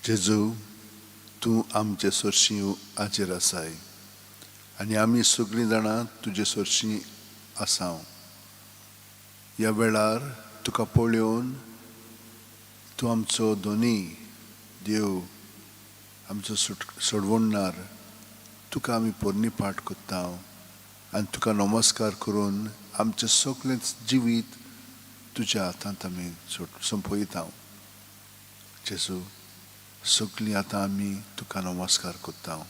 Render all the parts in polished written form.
जेजू, तूं आमचे सोर्शी हाचेर आसाय आनी आमी सगळीं जाणां तुजे सोर्शी आसाव. ह्या वेळार तुका पळोवन तूं आमचो दोनी देव, आमचो सोडवणणार, तुका आमी पोरणी पाठ कोत्ता आनी तुका नमस्कार करून आमचें सगळें जिवीत तुज्या हातांत आमी सोंपयता. जेजू, सगळीं आतां आमी तुका नमस्कार कोत्ता.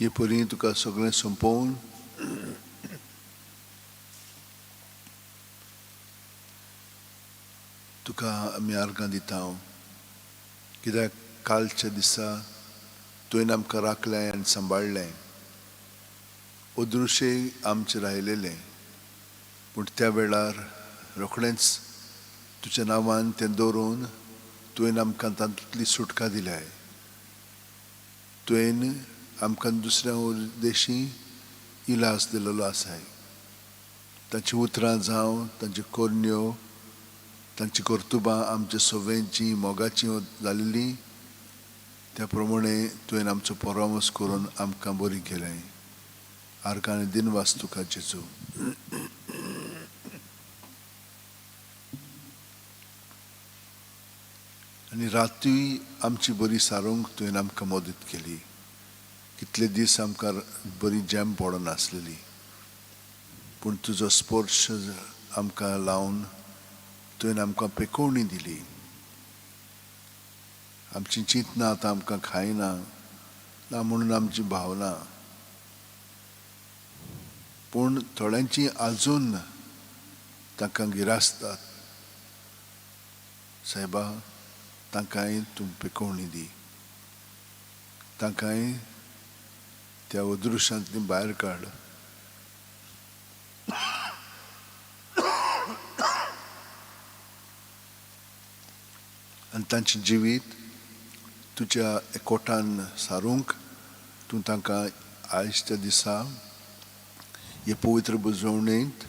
हे परी तुका सगळें संपोवन तुका आमी आर्गां दिता. कित्याक कालच्या दिसा तुवें आमकां राखलें आनी सांबाळलें. अदृश्य आमचेर आयलेलें, पूण त्या वेळार रोखडेंच तुज्या नांवान तें दवरून तुवें आमकां तातूंतली सुटका दिल्या. तुवें आमकां दुसऱ्या उद्देशी इलाज दिलेलो आसाय. तांची उतरां जावं, तांच्यो कोरण्यो, तांची कर्तुबां आमच्या सवेंची मोगाची जाल्ली, त्या प्रमाणे तुवें आमचो परामर्श करून आमकां बरी केलें. आर्गां आनी दिनवास तुका जेजू. आनी राती आमची बरी सारूंक तुवें आमकां मदत केली. कितले दीस आमकां बरी जॅम पडनासलेली, पूण तुजो स्पर्श आमकां लावन तुवें आमकां पेकोवणी दिली. आमची चिंतना आतां आमकां खायना ना म्हणून आमची भावना, पूण थोड्यांची आजून तांकां गिरासतात. सायबा, तांकांय तूं पेकोवणी दी. तांकांय त्या अदृश्यांतली भायर काड. आनी तांचें जिवीत तुज्या एकवटान सारूंक तूं तांकां आयजच्या दिसा हे पवित्र बुजवणेंत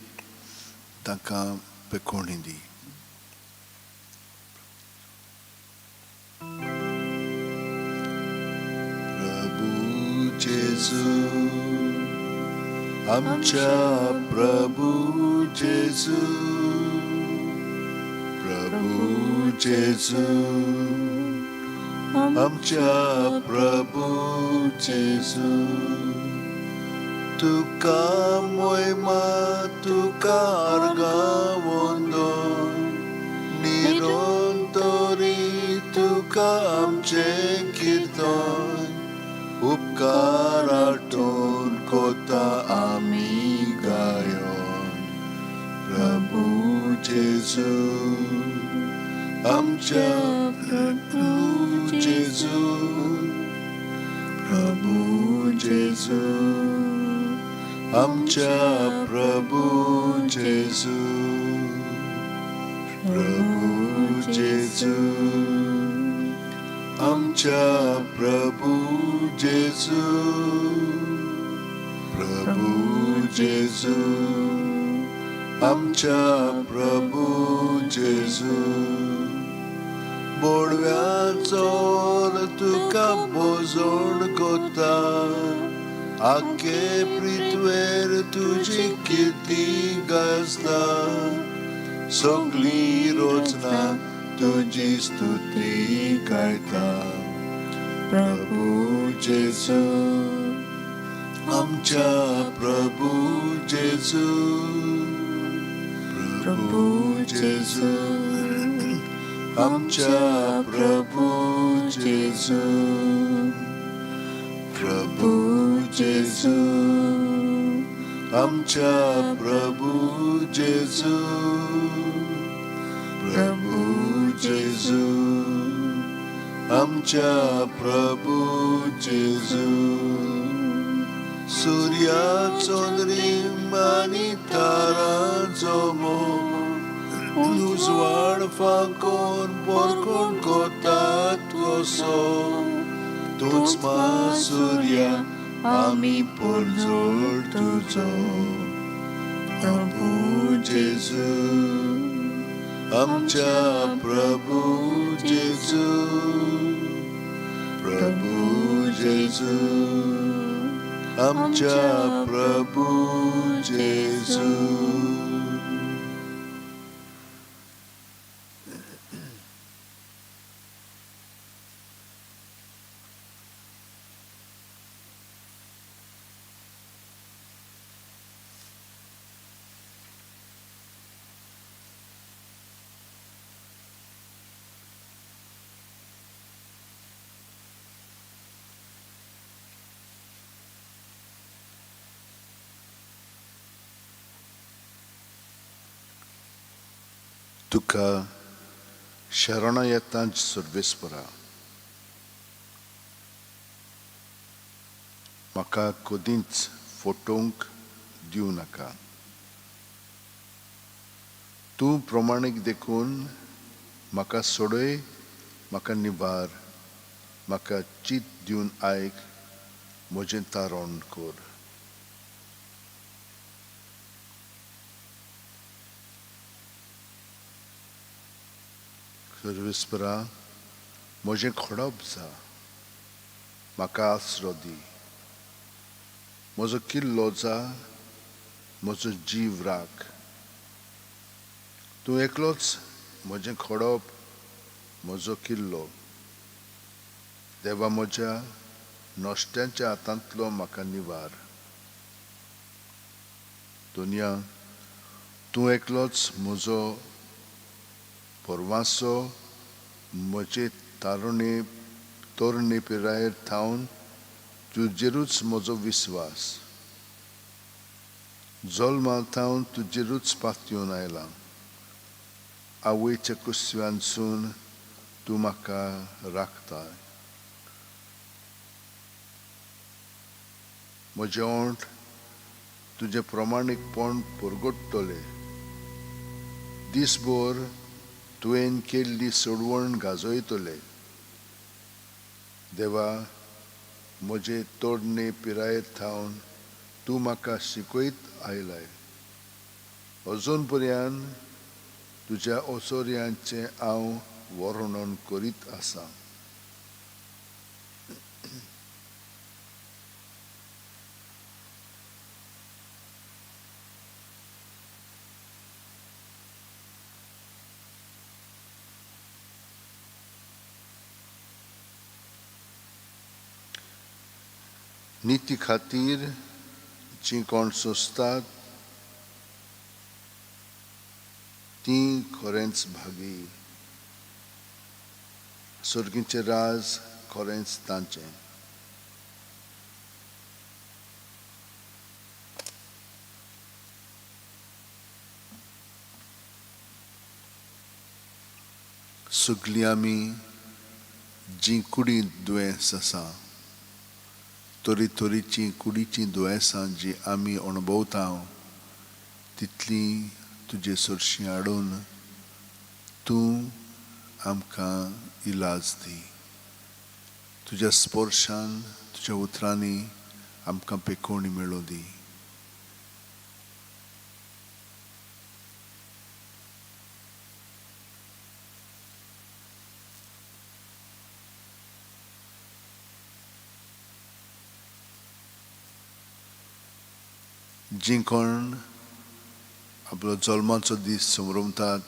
तांकां पेकोवणी दी. जेजू, आमच्या प्रभू जेजू, प्रभू जेजू, आमच्या प्रभू जेजू. तुका मोहिमा, तुका आर्गां वंदन, निरंतरी तुका आमचें किर्तन. उपकार आठवून कोता आमी गायोन. प्रभू जेजू, आमच्या प्रभू जेजू, प्रभू जेजू, आमच्या प्रभू जेजू, प्रभू जेजू, आमच्या प्रभू जेजू, प्रभू जेजू, आमच्या प्रभू जेजू. बोडव्याचो तुका भोजोण कोता, आखे पृथ्वेर तुजी किर्ती गाजता. सगळीं रोजना तुजी स्तुती गायता. प्रभू जेजू, आमच्या प्रभू जेजू, प्रभू जेजू, आमच्या प्रभू जेजू, प्रभू जेजू, आमच्या प्रभू जेजू, प्रभू जेजू, आमच्या प्रभू जेजू. सूर्या चंद्रीम आनी तारांचो मोग उजवाड फांकोन परकोन कोतात कसो. तूच मा सूर्या आमी पोरजोळ तुजो. प्रभू जेजू, आमच्या प्रभू जेजू. प्रभू जेजू, आमच्या प्रभू जेजू. तुका शरणा येतांच सर्वेस्परा. म्हाका कदींच फोटोंक दिवं नाका. तूं प्रमाणीक देखून म्हाका सोडय, म्हाका निबार, म्हाका चीत दिवन आयक, म्हजें तारण कर. सर्वेस्परा, म्हजें खोडप जा, म्हाका आसरो दी. म्हजो किल्लो जा, म्हजो जीव राख. तूं एकलोच म्हजें खोडप, म्हजो किल्लो. देवा, म्हज्या नश्ट्यांच्या हातांतलो म्हाका निवार. दुनिया, तूं एकलोच म्हजो परवांसो. म्हजे तोरणे पिरायेर थावन तुजेरूच म्हजो विस्वास. जल्मांत थावन तुजेरूच पातयेवन आयलां. आवयच्या कुसव्यांसून तूं म्हाका राखताय. म्हजें ओंठ तुजें प्रमाणीकपण परगट्टलें. दिसभर तुवें केल्ली सोडवण गाजयतले. देवा, म्हजे तोडणे पिरायेर थावन तूं म्हाका शिकयत आयलाय. अजून पर्यंत तुज्या ओसोऱ्यांचें हांव वर्णन करीत आसां. निती खातीर जीं कोण सोंसतात तीं खरेंच भागी. सर्गीचें राज खरेंच तांचें. सगलीं आमी जीं कुडींत दुयेंस आसा, तरेतरेचीं कुडीचीं दुयेंसां जीं आमी अणभवता, तितलीं तुजे सरशीं हाडून तूं आमकां इलाज दी. तुज्या स्पर्शान, तुज्या उतरांनी आमकां पेकोवणी मेळूं दी. जीं कोण आपलो जल्माचो दीस संभ्रमतात,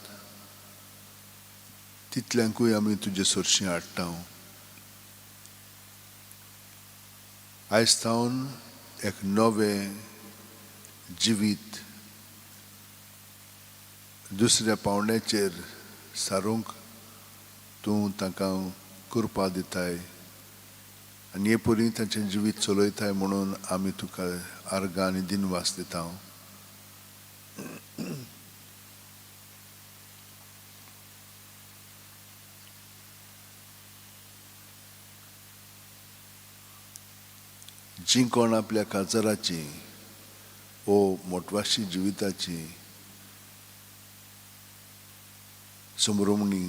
तितल्यांकूय आमी तुजे सरशीं हाडटा. आयज थावन एक नवें जिवीत दुसऱ्या पावंड्याचेर सारूंक तूं तांकां कृपा दिताय आनी हे परी तांचें जिवीत चलयताय म्हणून आमी तुका आर्गां आनी दिनवास दिता. जी कोण आपल्या काजाराची ओ मोटवाशी जिविताची समरवणी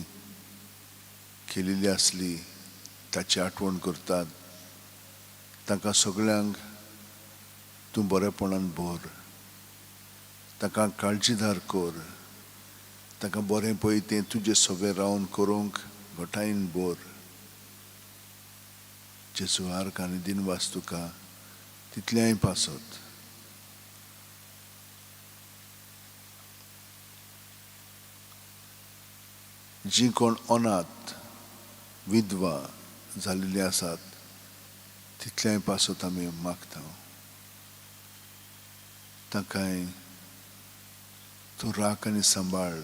केलेली असली ताची आठवण करतात. तांकां सगळ्यांक तूं बरेपणान भर, तांकां काळजीदार कर, तांकां बरें पळय तें तुजें सगळें रावन करूंक घोटायेन भर. जेजू आर्क आनी दिनवास तुका तितल्याय पासत. जी कोण अनाथ विधवा जाल्लीं आसात तितल्याय पासत आमी मागता. तांकांय तूं राख आनी सांबाळ.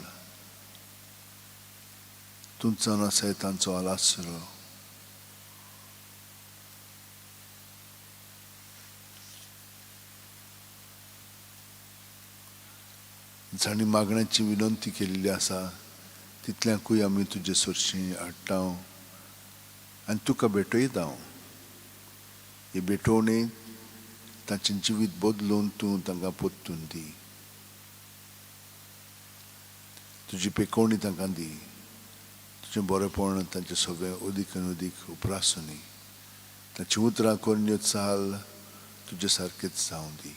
तुमचो आसाय तांचो आलासरो. जाणी मागण्याची विनंती केलेली आसा तितल्यांकूय आमी तुजे सरशीं हाडटा आनी तुका भेटयता. हे भेटोवणेंत तांचें जिवीत बदलून तूं तांकां परतून दी. तुजी पेकोवणी तांकां दी. तुजें बरेपण तांचें सगळें अदीक आनी अदीक उपरासुनी. तांची उतरां कोन्यो चाल तुजे सारकेंच जावं दी.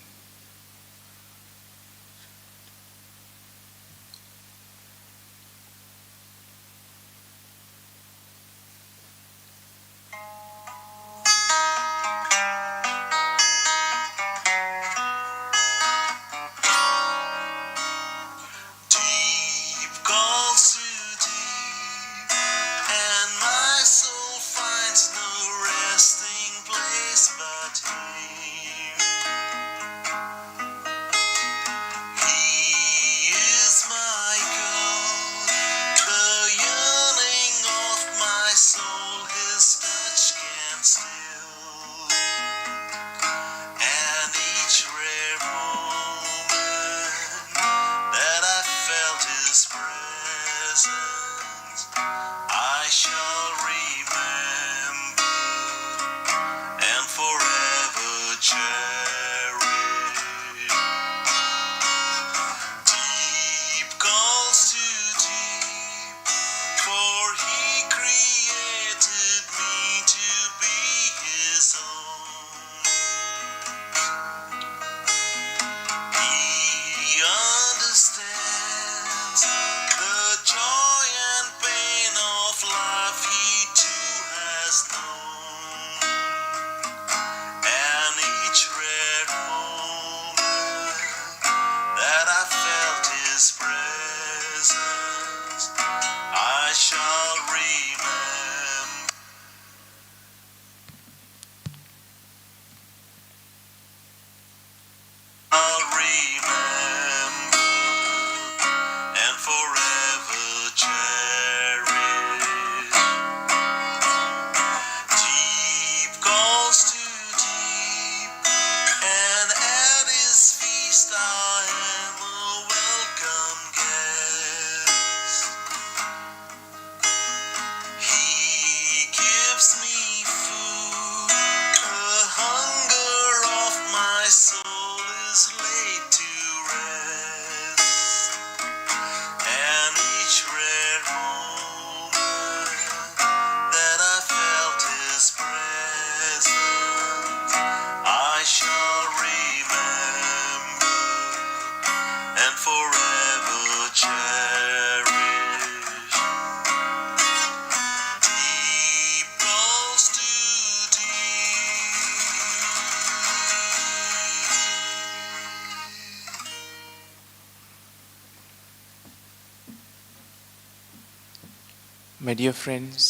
My dear friends,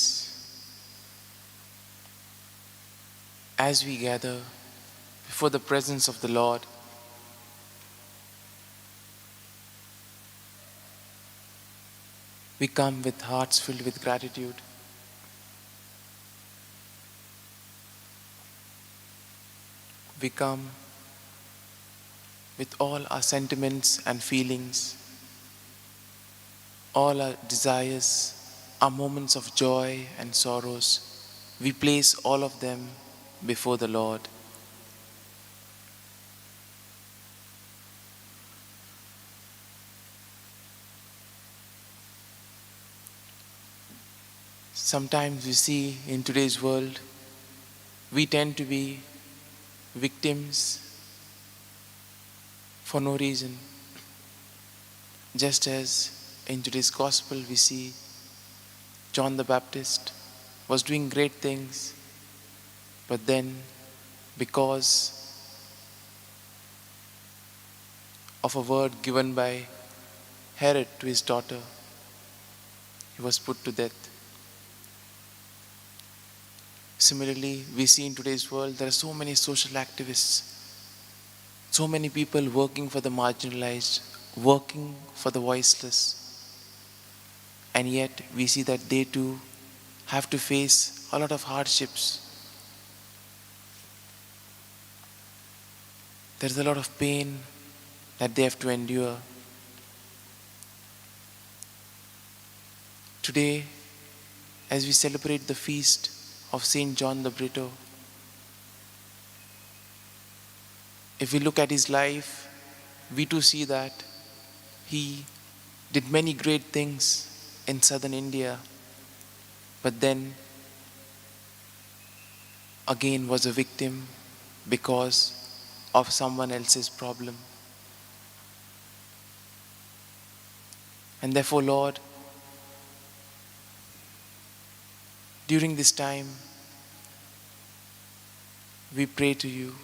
as we gather before the presence of the Lord, we come with hearts filled with gratitude. We come with all our sentiments and feelings, all our desires, our moments of joy and sorrows. We place all of them before the Lord. Sometimes we see in today's world, we tend to be victims for no reason. Just as in today's gospel we see John the Baptist was doing great things, but then because of a word given by Herod to his daughter, he was put to death. Similarly, we see in today's world there are so many social activists, so many people working for the marginalized, working for the voiceless, and yet we see that they too have to face a lot of hardships. There's a lot of pain that they have to endure. Today, as we celebrate the feast of Saint John the Brito, if we look at his life, we too see that he did many great things in southern India, but then again was a victim because of someone else's problem. And therefore, Lord, during this time, we pray to you.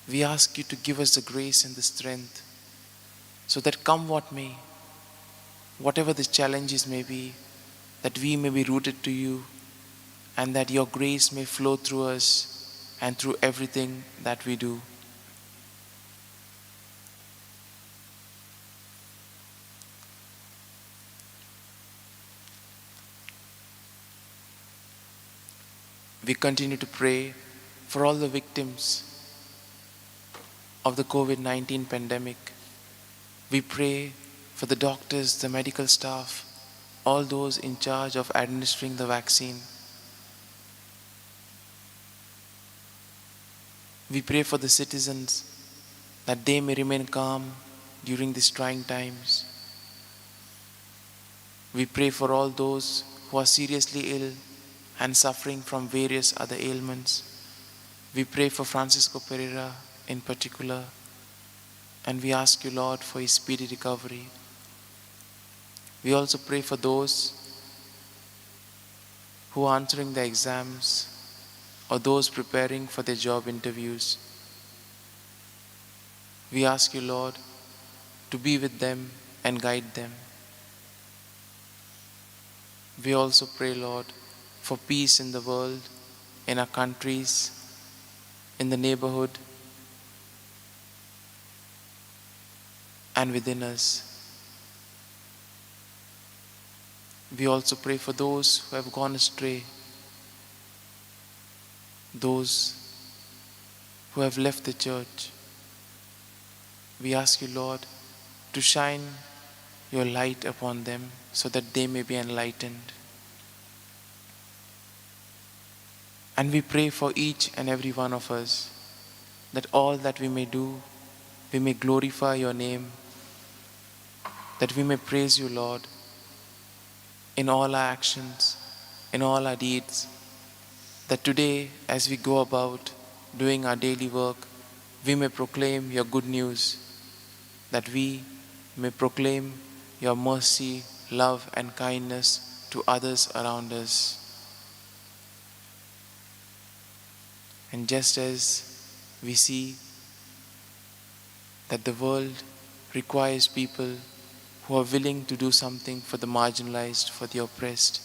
We ask you to give us the grace and the strength so that come what may, whatever the challenges may be, that we may be rooted to you and that your grace may flow through us and through everything that we do. We continue to pray for all the victims of the COVID-19 pandemic. We pray for the doctors, the medical staff, all those in charge of administering the vaccine. We pray for the citizens that they may remain calm during these trying times. We pray for all those who are seriously ill and suffering from various other ailments. We pray for Francisco Pereira in particular, and we ask you, Lord, for his speedy recovery. We also pray for those who are answering the exams or those preparing for their job interviews. We ask you, Lord, to be with them and guide them. We also pray, Lord, for peace in the world, in our countries, in the neighborhood, and within us. We also pray for those who have gone astray, those who have left the church. We ask you, Lord, to shine your light upon them so that they may be enlightened. And we pray for each and every one of us that all that we may do, we may glorify your name, that we may praise you, Lord, in all our actions, in all our deeds, that today as we go about doing our daily work, we may proclaim your good news, that we may proclaim your mercy, love and kindness to others around us. And just as we see that the world requires people who are willing to do something for the marginalized, for the oppressed,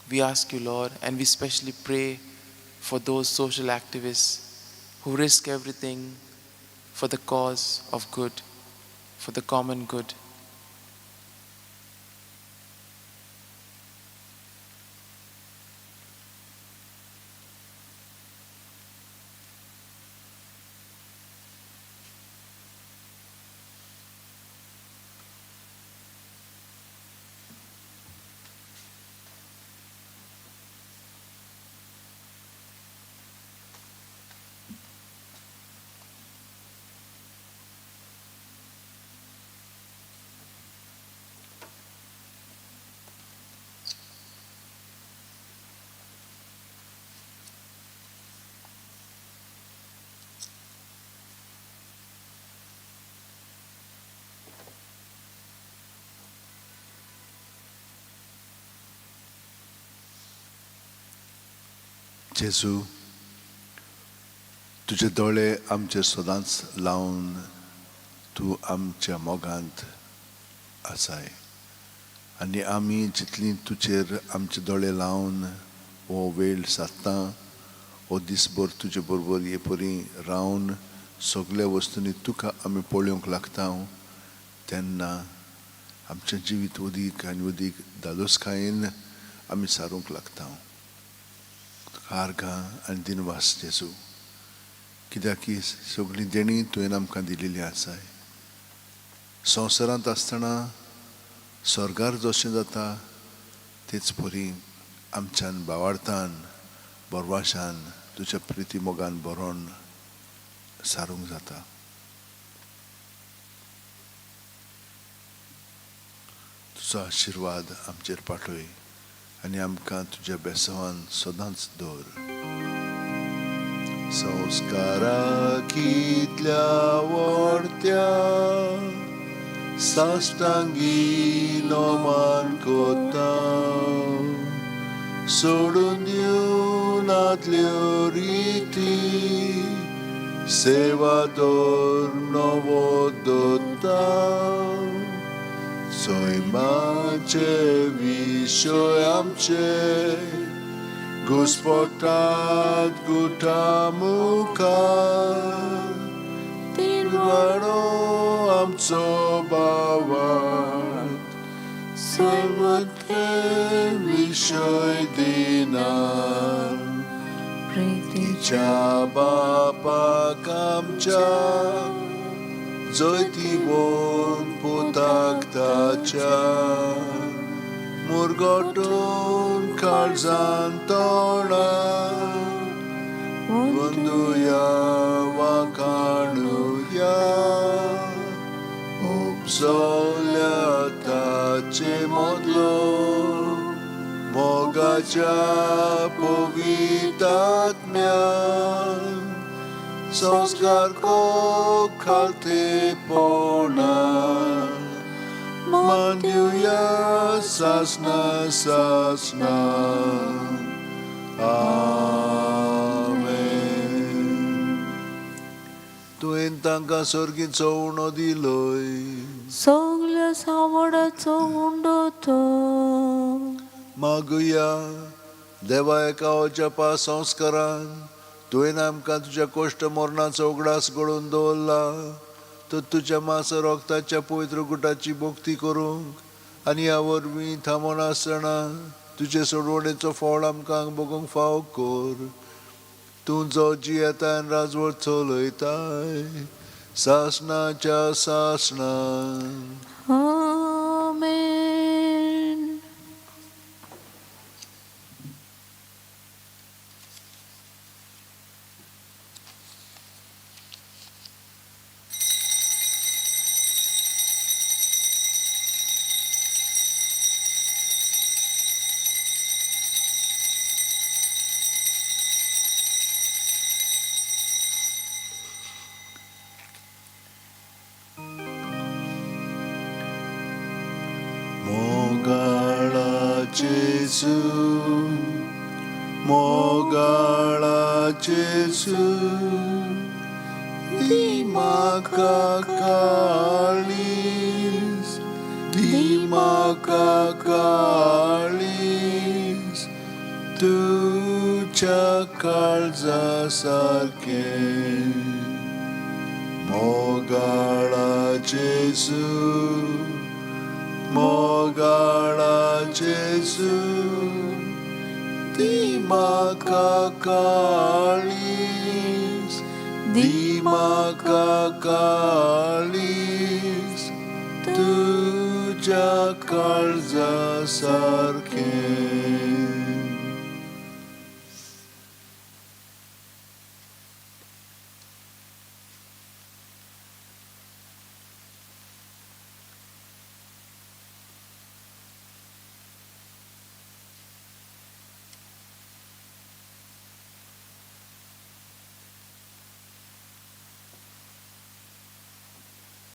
we ask you, Lord, and we especially pray for those social activists who risk everything for the cause of good, for the common good. जेजू, तुझे दोळे आमचेर सदांच लावन तूं आमच्या मोगांत आसाय आनी आमी जितलीं तुजेर आमचे दोळे लावन हो वेळ साधता हो दिसभर तुजे बरोबर हे परी रावन सगळ्या वस्तूंनी तुका आमी पळोवंक लागता तेन्ना आमचें जिवीत उदीक आनी उदीक धादोसकायेन आमी सारूंक लागता. आर्गां आनी दिनवास जेजू, कित्याक की सगळीं देणी तुवें आमकां दिलेली आसाय. संवसारांत आसतना स्वर्गार जशें जाता तेच परी आमच्यान भावार्थान बोरवाशान तुज्या प्रिती मोगान बरोवन सारूंक जाता. तुजो आशिर्वाद आमचेर पाठय आनी आमकां तुज्या बेसवान सदांच दवर. संस्कारांतल्या वर्त्या साश्टांगी नोमान कोता सोडून दिवन आदल्यो रिती सेवादोर नवो दोता सैमाचे विशय आमचे घुस्पटात गुटा मुखार तिरवाडो आमचो भावात सर्वते विशय दिनार प्रितीच्या बापाक आमच्या जैती बोन पोताक ताच्या मुरगोटून काळजान तोडा वंदुया वाकाणुया उपसोल्या ताचे मोदलो मोगाच्या पवित्र आत्म्यान संस्कार को खालते पोना मांदिया सासना सासना आमेन. तुवें तांकां सर्गीचो उणो दिलोय सगल्या सावडाचो उंडो तो मागुया. देवा एका ओजपा संस्कारान तुवें आमकां तुज्या कोश्ट मरणाचो उगडास घडोवन दवरला तो तुज्या मास रोगताच्या पवित्र गुटाची भोक्ती करूंक आनी ह्या वरवीं थांबोन आसतना तुजे सोडवणेचो फळ आमकां भोगूंक फाव कर. तूं जो जी येता आनी राजवट चलयताय सासणाच्या सासणान. आमेन. मोगाळा जेजू मोगाळा जेजू दी म्हाका काळीज दी म्हाका काळीज तुज्या काळजा सारकें. मोगाळा जेजू मोगाळा जेजू दी म्हाका काळीज दी म्हाका काळीज तुज्या काळजा सारकें.